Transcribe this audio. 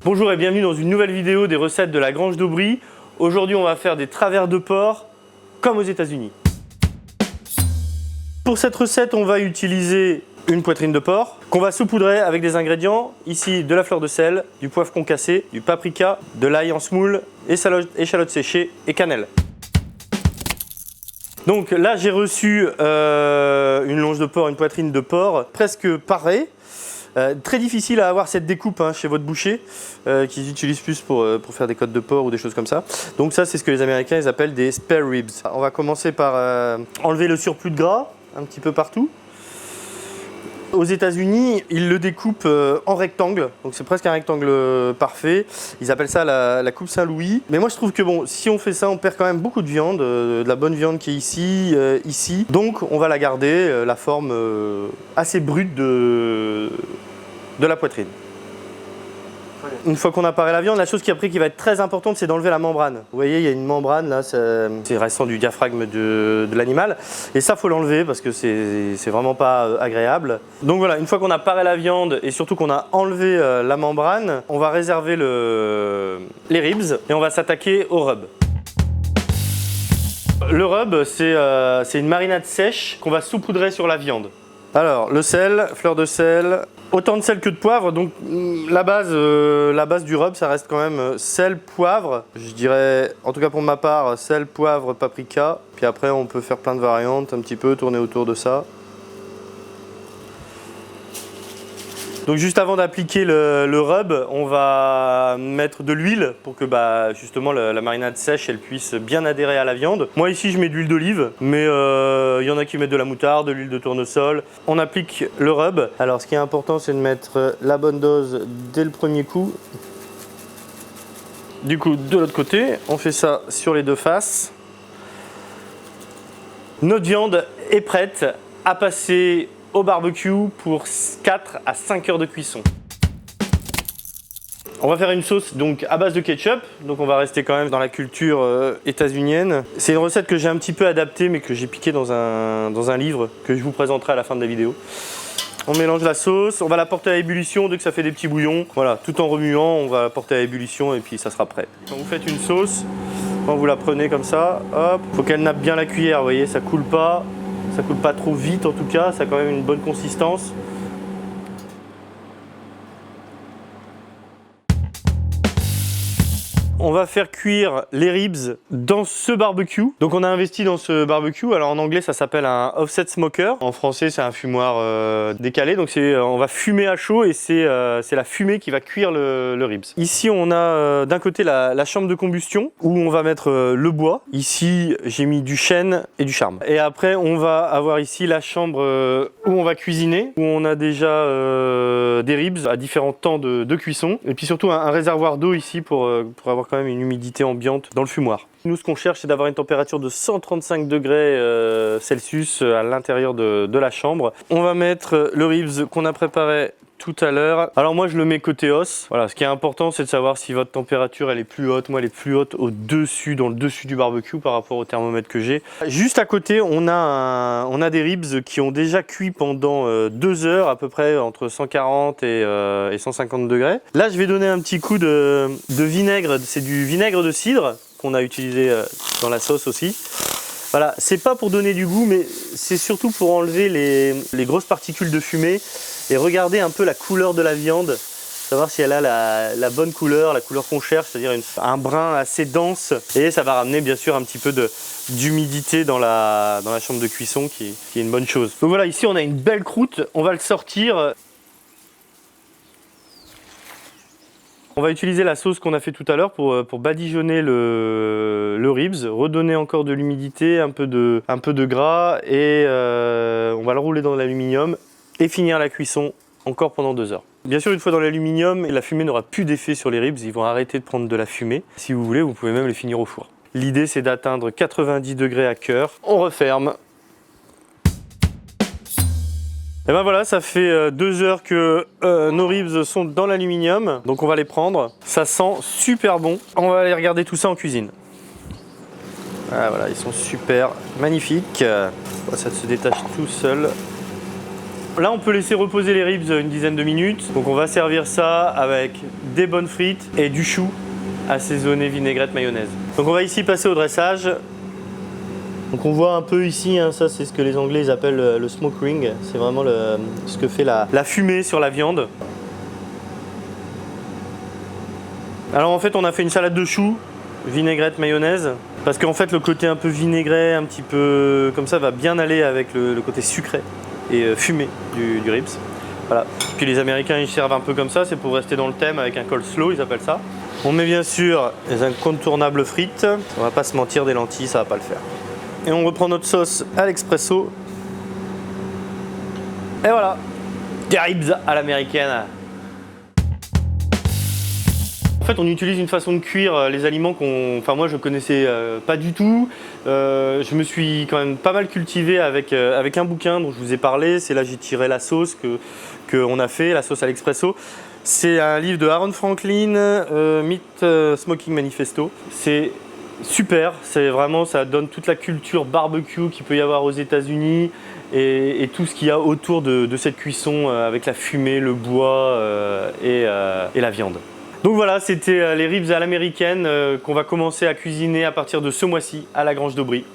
Bonjour et bienvenue dans une nouvelle vidéo des recettes de la Grange d'Aubry. Aujourd'hui on va faire des travers de porc comme aux États-Unis. Pour cette recette on va utiliser une poitrine de porc qu'on va saupoudrer avec des ingrédients. Ici de la fleur de sel, du poivre concassé, du paprika, de l'ail en semoule, échalotes séchées et cannelle. Donc là j'ai reçu une longe de porc, une poitrine de porc presque parée. Très difficile à avoir cette découpe chez votre boucher qu'ils utilisent plus pour faire des côtes de porc ou des choses comme ça. Donc ça c'est ce que les Américains ils appellent des spare ribs. On va commencer par enlever le surplus de gras un petit peu partout. Aux États-Unis, ils le découpent en rectangle, donc c'est presque un rectangle parfait. Ils appellent ça la coupe Saint-Louis. Mais moi je trouve que bon, si on fait ça, on perd quand même beaucoup de viande, de la bonne viande qui est ici. Donc on va la garder, la forme assez brute de la poitrine. Une fois qu'on a paré la viande, la chose qui va être très importante, c'est d'enlever la membrane. Vous voyez, il y a une membrane là, c'est restant du diaphragme de l'animal. Et ça, faut l'enlever parce que c'est vraiment pas agréable. Donc voilà, une fois qu'on a paré la viande et surtout qu'on a enlevé la membrane, on va réserver les ribs et on va s'attaquer au rub. Le rub, c'est une marinade sèche qu'on va saupoudrer sur la viande. Alors, le sel, fleur de sel, autant de sel que de poivre, donc la base du rub, ça reste quand même sel, poivre. Je dirais, en tout cas pour ma part, sel, poivre, paprika. Puis après, on peut faire plein de variantes, un petit peu, tourner autour de ça. Donc juste avant d'appliquer le rub, on va mettre de l'huile pour que justement la marinade sèche elle puisse bien adhérer à la viande. Moi ici je mets de l'huile d'olive, mais il y en a qui mettent de la moutarde, de l'huile de tournesol. On applique le rub. Alors ce qui est important c'est de mettre la bonne dose dès le premier coup. Du coup de l'autre côté, on fait ça sur les deux faces. Notre viande est prête à passer au barbecue pour 4 à 5 heures de cuisson. On va faire une sauce donc à base de ketchup, donc on va rester quand même dans la culture états-unienne. C'est une recette que j'ai un petit peu adaptée mais que j'ai piquée dans un livre que je vous présenterai à la fin de la vidéo. On mélange la sauce, on va la porter à ébullition dès que ça fait des petits bouillons. Voilà, tout en remuant, on va la porter à ébullition et puis ça sera prêt. Quand vous faites une sauce, quand vous la prenez comme ça, hop, faut qu'elle nappe bien la cuillère, vous voyez, ça coule pas. Ça coule pas trop vite en tout cas, ça a quand même une bonne consistance. On va faire cuire les ribs dans ce barbecue. Donc on a investi dans ce barbecue. Alors en anglais ça s'appelle un offset smoker. En français c'est un fumoir décalé. Donc on va fumer à chaud et c'est la fumée qui va cuire le ribs. Ici on a d'un côté la chambre de combustion où on va mettre le bois. Ici j'ai mis du chêne et du charme. Et après on va avoir ici la chambre où on va cuisiner. Où on a déjà des ribs à différents temps de cuisson. Et puis surtout un réservoir d'eau ici pour avoir quand même une humidité ambiante dans le fumoir. Nous ce qu'on cherche c'est d'avoir une température de 135 degrés Celsius à l'intérieur de la chambre. On va mettre le ribs qu'on a préparé tout à l'heure. Alors moi je le mets côté os. Voilà, ce qui est important c'est de savoir si votre température elle est plus haute. Moi elle est plus haute dans le dessus du barbecue par rapport au thermomètre que j'ai. Juste à côté on a des ribs qui ont déjà cuit pendant 2 heures à peu près entre 140 et 150 degrés. Là je vais donner un petit coup de vinaigre, c'est du vinaigre de cidre qu'on a utilisé dans la sauce aussi. Voilà, c'est pas pour donner du goût mais c'est surtout pour enlever les grosses particules de fumée et regarder un peu la couleur de la viande, savoir si elle a la bonne couleur, la couleur qu'on cherche, c'est-à-dire un brun assez dense. Et ça va ramener bien sûr un petit peu d'humidité dans la chambre de cuisson qui est une bonne chose. Donc voilà, ici on a une belle croûte, on va le sortir. On va utiliser la sauce qu'on a fait tout à l'heure pour badigeonner le ribs, redonner encore de l'humidité, un peu de gras et on va le rouler dans l'aluminium et finir la cuisson encore pendant 2 heures. Bien sûr, une fois dans l'aluminium, la fumée n'aura plus d'effet sur les ribs, ils vont arrêter de prendre de la fumée. Si vous voulez, vous pouvez même les finir au four. L'idée c'est d'atteindre 90 degrés à cœur. On referme. Et ben voilà, ça fait 2 heures que nos ribs sont dans l'aluminium, donc on va les prendre. Ça sent super bon. On va aller regarder tout ça en cuisine. Ah, voilà, ils sont super magnifiques. Ça se détache tout seul. Là, on peut laisser reposer les ribs une dizaine de minutes. Donc on va servir ça avec des bonnes frites et du chou assaisonné vinaigrette mayonnaise. Donc on va ici passer au dressage. Donc on voit un peu ici, hein, ça c'est ce que les Anglais appellent le smoke ring. C'est vraiment ce que fait la fumée sur la viande. Alors en fait on a fait une salade de choux, vinaigrette mayonnaise. Parce qu'en fait le côté un peu vinaigré, un petit peu comme ça va bien aller avec le côté sucré et fumé du ribs. Voilà. Puis les Américains ils servent un peu comme ça, c'est pour rester dans le thème avec un coleslaw, ils appellent ça. On met bien sûr les incontournables frites. On va pas se mentir, des lentilles ça va pas le faire. Et on reprend notre sauce à l'expresso. Et voilà, des ribs à l'américaine. En fait, on utilise une façon de cuire les aliments moi je connaissais pas du tout. Je me suis quand même pas mal cultivé avec un bouquin dont je vous ai parlé. C'est là que j'ai tiré la sauce qu'on a fait, la sauce à l'expresso. C'est un livre de Aaron Franklin, Meat Smoking Manifesto. C'est super, c'est vraiment, ça donne toute la culture barbecue qu'il peut y avoir aux États-Unis et tout ce qu'il y a autour de cette cuisson avec la fumée, le bois et la viande. Donc voilà, c'était les ribs à l'américaine qu'on va commencer à cuisiner à partir de ce mois-ci à la Grange d'Aubry.